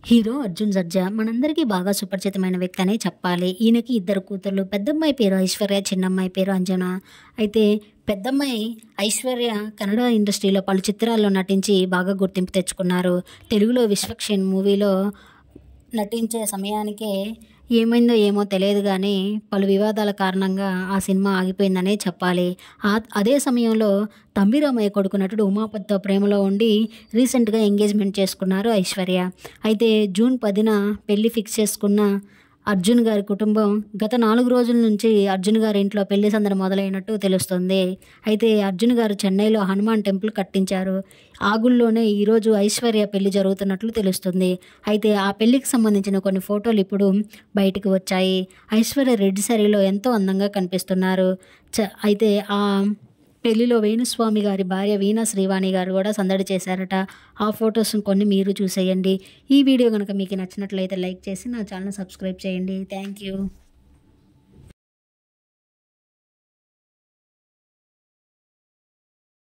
Hero 'Arjun Sarja' మనందరికీ బాగా సుపరిచితమైన వ్యక్తి అనే చెప్పాలి. ఈయనకి ఇద్దరు కూతుర్లు. పెద్దమ్మాయి పేరు ఐశ్వర్య, చిన్నమ్మాయి పేరు అంజన. అయితే పెద్దమ్మాయి ఐశ్వర్య కన్నడ ఇండస్ట్రీలో పలు చిత్రాల్లో నటించి బాగా గుర్తింపు తెచ్చుకున్నారు. తెలుగులో 'విశ్వక్షేణ్' మూవీలో నటించే సమయానికే ఏమైందో ఏమో తెలియదు గానీ, పలు వివాదాల కారణంగా ఆ సినిమా ఆగిపోయిందనే చెప్పాలి. అదే సమయంలో 'తంబిరామయ్య కొడుకు' నటుడు ఉమాపతితో ప్రేమలో ఉండి రీసెంట్‌గా ఎంగేజ్‌మెంట్ చేసుకున్నారు ఐశ్వర్య. అయితే జూన్ 10న పెళ్లి ఫిక్స్ చేసుకున్న అర్జున్ గారి కుటుంబం గత 4 రోజుల నుంచి అర్జున్ గారి ఇంట్లో పెళ్లి సందడి మొదలైనట్టు తెలుస్తుంది. అయితే అర్జున్ గారు చెన్నైలో హనుమాన్ టెంపుల్ కట్టించారు. ఆ గుడిలోనే ఈరోజు ఐశ్వర్య పెళ్లి జరుగుతున్నట్లు తెలుస్తుంది. అయితే ఆ పెళ్లికి సంబంధించిన కొన్ని ఫోటోలు ఇప్పుడు బయటికి వచ్చాయి. ఐశ్వర్య రెడ్ శారీలో ఎంతో అందంగా కనిపిస్తున్నారు. అయితే ఆ పెళ్లిలో వేణుస్వామి గారి భార్య వీణా శ్రీవాణి గారు కూడా సందడి చేశారట. ఆ ఫొటోస్ కొన్ని మీరు చూసేయండి. ఈ వీడియో కనుక మీకు నచ్చినట్లయితే లైక్ చేసి నా ఛానల్ సబ్స్క్రైబ్ చేయండి. Thank you.